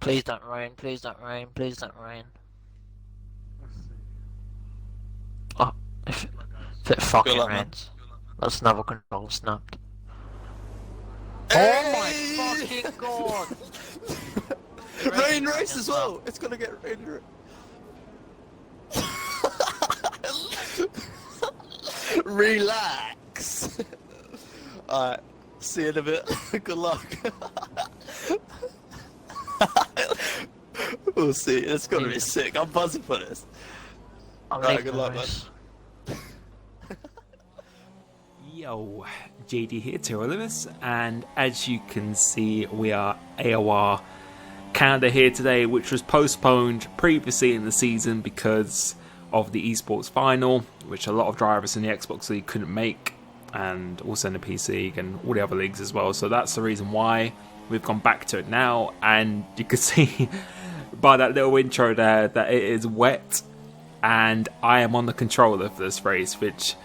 Please don't rain, please don't rain, please don't rain. Oh, if it Good fucking luck, man. rains. That's another control snapped. Oh my Hey! fucking god! Rain race as well. It's gonna get rain. Relax. Alright, see you in a bit. Good luck. We'll see. It's gonna be sick. I'm buzzing for this. I'm Alright, leaving good the luck, man. race. Yo, JD here to all of us, and as you can see, we are AOR Canada here today, which was postponed previously in the season because of the esports final, which a lot of drivers in the Xbox League couldn't make, and also in the PC League and all the other leagues as well. So that's the reason why we've gone back to it now, and you can see by that little intro there that it is wet, and I am on the controller for this race, which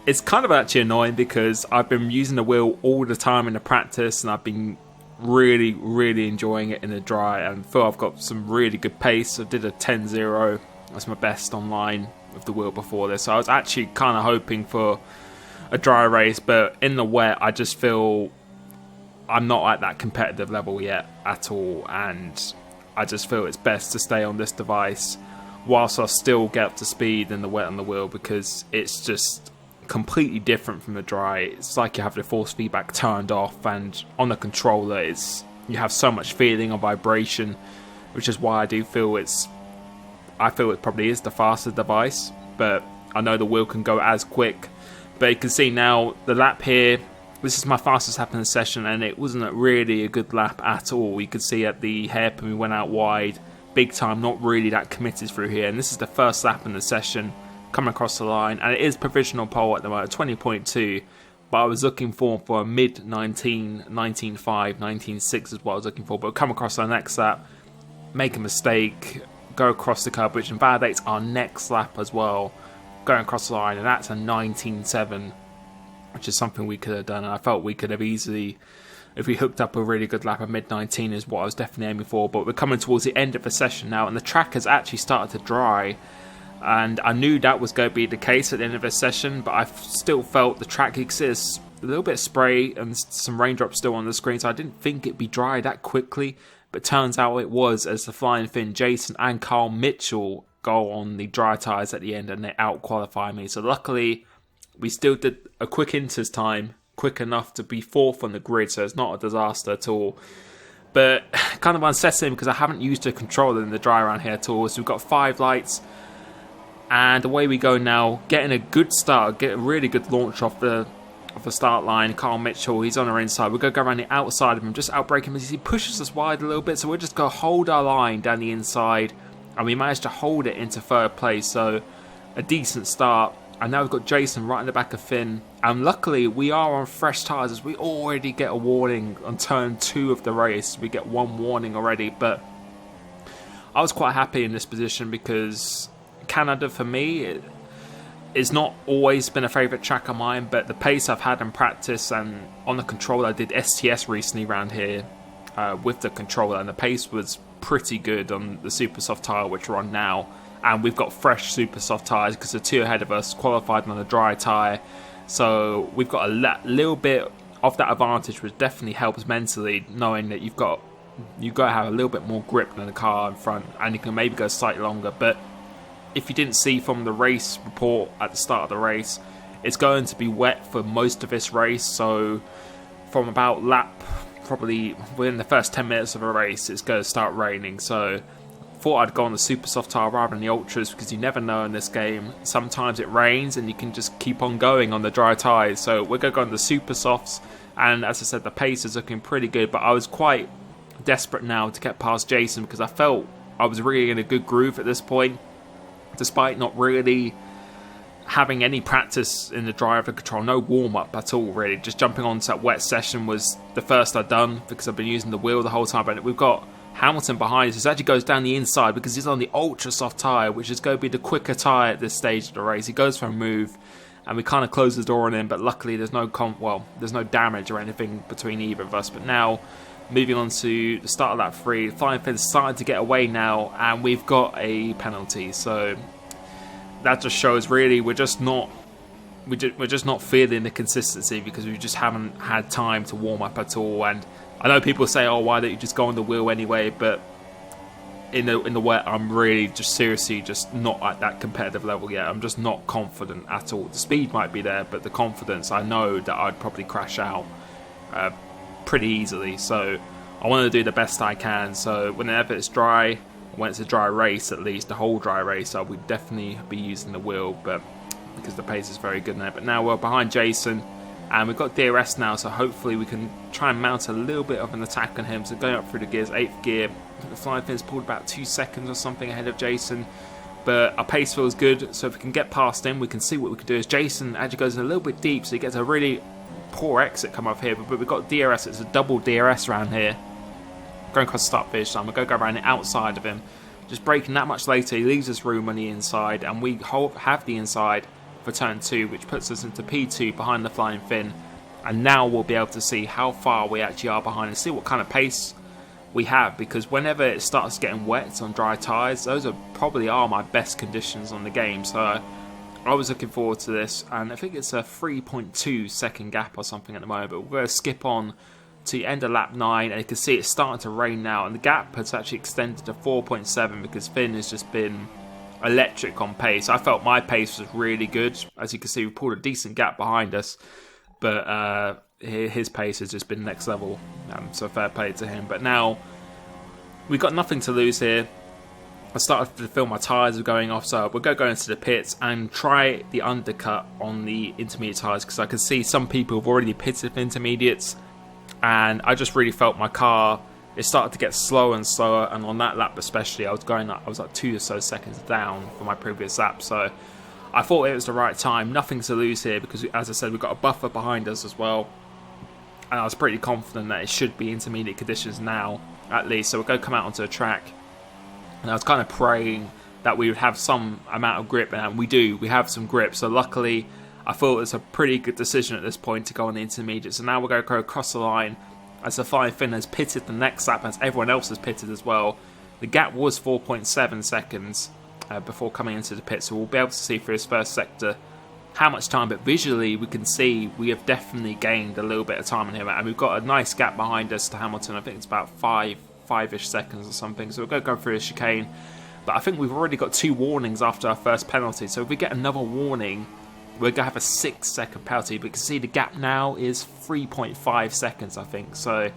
it's kind of actually annoying because I've been using the wheel all the time in the practice, and I've been really enjoying it in the dry, and feel I've got some really good pace. I did a 10-0. That's my best online with the wheel before this. So I was actually kind of hoping for a dry race, but in the wet, I just feel I'm not at that competitive level yet at all, and I just feel it's best to stay on this device whilst I still get up to speed in the wet on the wheel, because it's just completely different from the dry. It's like you have the force feedback turned off, and on the controller you have so much feeling and vibration, which is why I feel it probably is the faster device, but I know the wheel can go as quick. But you can see now the lap here, this is my fastest lap in the session, and it wasn't really a good lap at all. You could see at the hairpin we went out wide big time, not really that committed through here, and this is the first lap in the session coming across the line, and it is provisional pole at the moment, 20.2, but I was looking for a mid 19, 19.5, 19.6 is what I was looking for, but come across the next lap, make a mistake, go across the curb, which invalidates our next lap as well, going across the line, and that's a 19.7, which is something we could have done, and I felt we could have easily, if we hooked up a really good lap of mid-19 is what I was definitely aiming for. But we're coming towards the end of the session now, and the track has actually started to dry, and I knew that was going to be the case at the end of the session, but I still felt the track exists. A little bit of spray and some raindrops still on the screen, so I didn't think it'd be dry that quickly, but turns out it was, as the Flying Finn, Jason and Carl Mitchell go on the dry tyres at the end, and they out-qualify me. So luckily, we still did a quick inters time, quick enough to be fourth on the grid, so it's not a disaster at all. But kind of unsettling because I haven't used a controller in the dry around here at all. So we've got 5 lights, and away we go now, getting a good start, get a really good launch off the start line. Carl Mitchell, he's on our inside. We're going to go around the outside of him, just outbrake him as he pushes us wide a little bit, so we're just going to hold our line down the inside, and we managed to hold it into third place, so a decent start. And now we've got Jason right in the back of Finn, and luckily we are on fresh tyres as we already get a warning on turn 2 of the race. We get 1 warning already, but I was quite happy in this position because Canada for me it's not always been a favourite track of mine, but the pace I've had in practice and on the controller, I did STS recently around here with the controller, and the pace was pretty good on the super soft tyre which we're on now. And we've got fresh super soft tyres because the 2 ahead of us qualified on a dry tyre, so we've got a little bit of that advantage, which definitely helps mentally, knowing that you've got to have a little bit more grip than the car in front, and you can maybe go slightly longer. But if you didn't see from the race report at the start of the race, it's going to be wet for most of this race. So from about lap, probably within the first 10 minutes of a race, it's going to start raining. So thought I'd go on the super soft tyre rather than the ultras, because you never know in this game. Sometimes it rains and you can just keep on going on the dry tyres. So we're going to go on the super softs, and as I said, the pace is looking pretty good, but I was quite desperate now to get past Jason because I felt I was really in a good groove at this point, despite not really having any practice in the driver control, no warm-up at all really. Just jumping onto that wet session was the first I'd done because I've been using the wheel the whole time. But we've got Hamilton behind us. He actually goes down the inside because he's on the ultra soft tyre, which is going to be the quicker tyre at this stage of the race. He goes for a move, and we kind of close the door on him, but luckily there's no damage or anything between either of us. But now moving on to the start of lap 3. Flying Finn's starting to get away now, and we've got a penalty. So that just shows really we're just not feeling the consistency because we just haven't had time to warm up at all. And I know people say, "Oh, why don't you just go on the wheel anyway?" But in the wet, I'm really just seriously just not at that competitive level yet. I'm just not confident at all. The speed might be there, but the confidence, I know that I'd probably crash out pretty easily. So I want to do the best I can. So whenever it's dry, when it's a dry race, at least the whole dry race, I would definitely be using the wheel, but because the pace is very good in there. But now we're behind Jason, and we've got DRS now, so hopefully we can try and mount a little bit of an attack on him. So going up through the gears, 8th gear, the Flying Finn's pulled about 2 seconds or something ahead of Jason, but our pace feels good, so if we can get past him, we can see what we can do. As Jason actually goes a little bit deep, so he gets a really poor exit come off here, but we've got DRS. It's a double DRS around here, going across the start finish line. We're going to go around the outside of him, just braking that much later. He leaves us room on the inside, and we have the inside for turn 2, which puts us into P2 behind the Flying Finn. And now we'll be able to see how far we actually are behind and see what kind of pace we have, because whenever it starts getting wet on dry tyres, those probably are my best conditions on the game. So I was looking forward to this, and I think it's a 3.2 second gap or something at the moment, but we're going to skip on to the end of lap 9, and you can see it's starting to rain now, and the gap has actually extended to 4.7 because Finn has just been electric on pace. I felt my pace was really good. As you can see, we pulled a decent gap behind us, but his pace has just been next level, so fair play to him. But now we've got nothing to lose here. I started to feel my tyres were going off, so we're going to go into the pits and try the undercut on the intermediate tyres, because I can see some people have already pitted for intermediates, and I just really felt my car, it started to get slower and slower, and on that lap especially, I was like 2 or so seconds down from my previous lap. So I thought it was the right time. Nothing to lose here because, as I said, we've got a buffer behind us as well, and I was pretty confident that it should be intermediate conditions now, at least. So we're going to come out onto the track, and I was kind of praying that we would have some amount of grip, and we have some grip. So luckily, I thought it was a pretty good decision at this point to go on the intermediate. So now we're going to go across the line as the Flying Finn has pitted the next lap, as everyone else has pitted as well. The gap was 4.7 seconds before coming into the pit, so we'll be able to see through his first sector how much time, but visually we can see we have definitely gained a little bit of time on him, and we've got a nice gap behind us to Hamilton. I think it's about 5-ish seconds or something, so we're going to go through a chicane. But I think we've already got 2 warnings after our first penalty, so if we get another warning, we're going to have a 6-second penalty. But you can see the gap now is 3.5 seconds, I think. So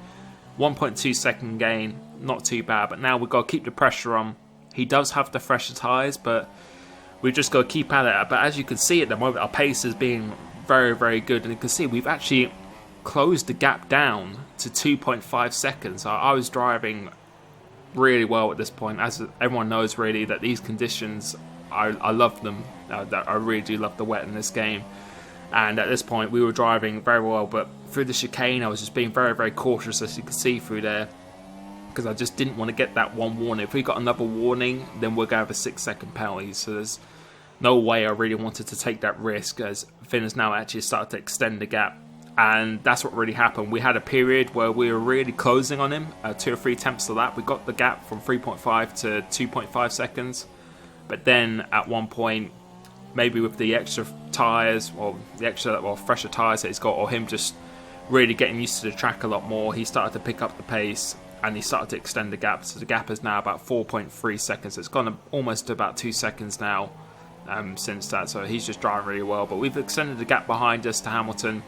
1.2 second gain, not too bad. But now we've got to keep the pressure on. He does have the fresher tyres, but we've just got to keep at it. But as you can see at the moment, our pace is being very, very good. And you can see we've actually closed the gap down to 2.5 seconds. I was driving really well at this point. As everyone knows, really, that these conditions, I love them. I really do love the wet in this game. And at this point, we were driving very well. But through the chicane, I was just being very, very cautious, as you can see through there, because I just didn't want to get that one warning. If we got another warning, then we're going to have a 6-second penalty. So there's no way I really wanted to take that risk, as Finn has now actually started to extend the gap. And that's what really happened. We had a period where we were really closing on him, 2 or 3 tenths of that. We got the gap from 3.5 to 2.5 seconds. But then at one point, maybe with the extra tyres, or the extra fresher tyres that he's got, or him just really getting used to the track a lot more, he started to pick up the pace and he started to extend the gap. So the gap is now about 4.3 seconds. It's gone almost to about 2 seconds now since that. So he's just driving really well. But we've extended the gap behind us to Hamilton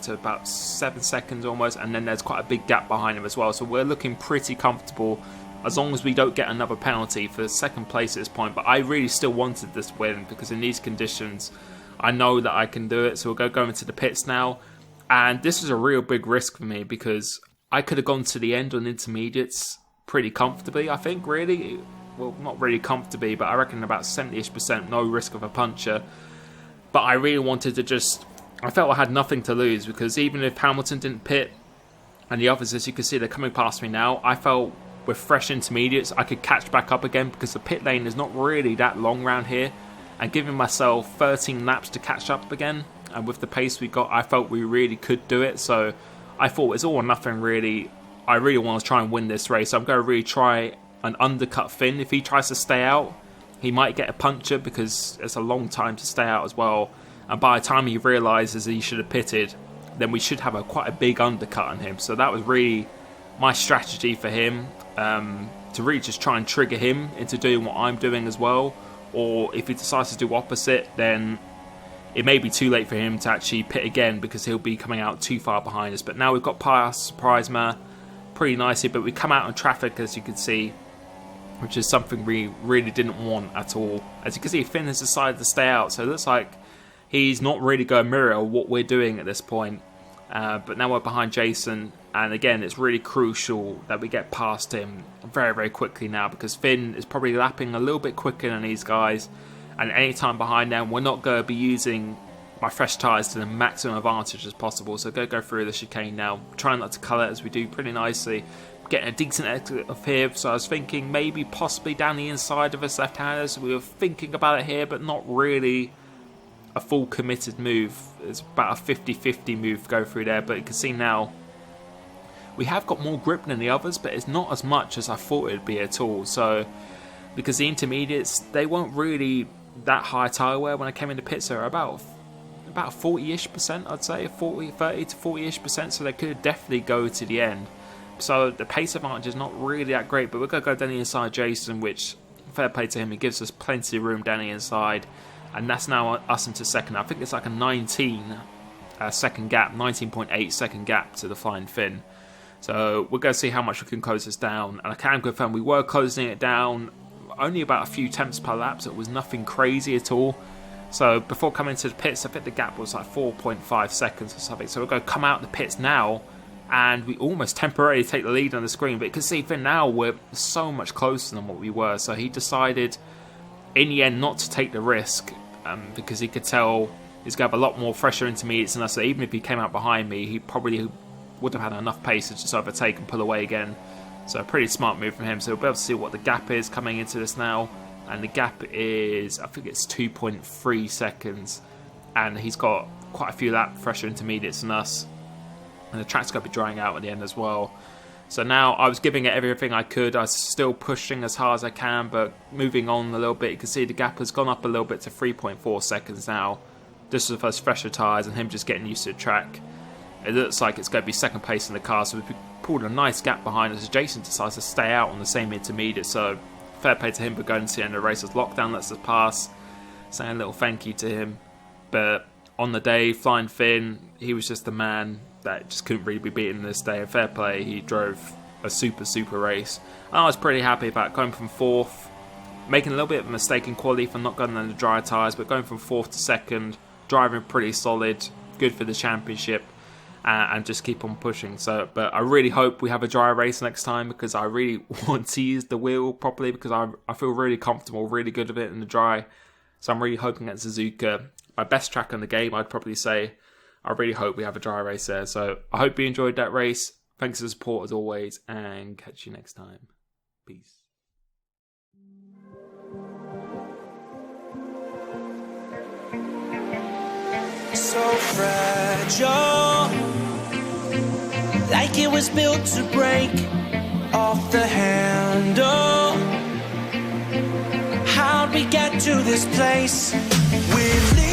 to about 7 seconds almost, and then there's quite a big gap behind him as well. So we're looking pretty comfortable, as long as we don't get another penalty, for second place at this point. But I really still wanted this win, because in these conditions, I know that I can do it. So we'll go into the pits now. And this is a real big risk for me, because I could have gone to the end on intermediates pretty comfortably, I think, really. Well, not really comfortably, but I reckon about 70-ish%, no risk of a puncture. But I really wanted to just... I felt I had nothing to lose, because even if Hamilton didn't pit, and the others, as you can see, they're coming past me now, I felt with fresh intermediates I could catch back up again, because the pit lane is not really that long round here, and giving myself 13 laps to catch up again, and with the pace we got, I felt we really could do it. So I thought it's all or nothing really I really want to try and win this race. So I'm going to really try an undercut Finn. If he tries to stay out, he might get a puncture because it's a long time to stay out as well. And by the time he realises he should have pitted, then we should have quite a big undercut on him. So that was really my strategy for him, to really just try and trigger him into doing what I'm doing as well. Or if he decides to do opposite, then it may be too late for him to actually pit again because he'll be coming out too far behind us. But now we've got past Surprise Man pretty nicely, but we come out on traffic, as you can see, which is something we really didn't want at all. As you can see, Finn has decided to stay out, so it looks like he's not really going to mirror what we're doing at this point. But now we're behind Jason, and again, it's really crucial that we get past him very, very quickly now, because Finn is probably lapping a little bit quicker than these guys, and any time behind them, we're not going to be using my fresh tyres to the maximum advantage as possible. So go through the chicane now, trying not to cut it as we do pretty nicely, getting a decent exit of here. So I was thinking maybe possibly down the inside of us left-handers. We were thinking about it here, but not really a full committed move. It's about a 50-50 move to go through there, but you can see now we have got more grip than the others, but it's not as much as I thought it'd be at all. So because the intermediates, they weren't really that high tyre wear when I came into pits. They were about 40-ish%, I'd say, 30 to 40-ish%, so they could definitely go to the end. So the pace advantage is not really that great, but we're going to go down the inside Jason, which, fair play to him, he gives us plenty of room down the inside, and that's now us into second. I think it's like a 19 second gap, 19.8 second gap to the Flying Finn. So we're going to see how much we can close this down, and I can confirm we were closing it down only about a few tenths per lap, so it was nothing crazy at all. So before coming to the pits, I think the gap was like 4.5 seconds or something. So we're going to come out the pits now, and we almost temporarily take the lead on the screen. But you can see for now we're so much closer than what we were. So he decided in the end not to take the risk, because he could tell he's going to have a lot more fresher intermediates than us. So even if he came out behind me, he probably would have had enough pace to just overtake and pull away again. So a pretty smart move from him. So we'll be able to see what the gap is coming into this now. And the gap is, I think it's 2.3 seconds. And he's got quite a few lap fresher intermediates than us. And the track's going to be drying out at the end as well. So now I was giving it everything I could. I was still pushing as hard as I can, but moving on a little bit. You can see the gap has gone up a little bit to 3.4 seconds now. This was the first fresher tyres and him just getting used to the track. It looks like it's going to be second place in the car. So we've pulled a nice gap behind us. Jason decides to stay out on the same intermediate. So fair play to him for going to the end of the race as lockdown lets us pass. Saying a little thank you to him. But on the day, Flying Finn, he was just the man that just couldn't really be beaten this day. And fair play, he drove a super race. And I was pretty happy about going from fourth, making a little bit of a mistake in quality for not going on the dry tyres, but going from fourth to second, driving pretty solid, good for the championship. And just keep on pushing. So, but I really hope we have a dry race next time, because I really want to use the wheel properly, because I feel really comfortable, really good with it in the dry. So I'm really hoping at Suzuka, my best track in the game, I'd probably say. I really hope we have a dry race there. So I hope you enjoyed that race. Thanks for the support as always, and catch you next time. Peace. So fragile, like it was built to break off the handle. How'd we get to this place? We've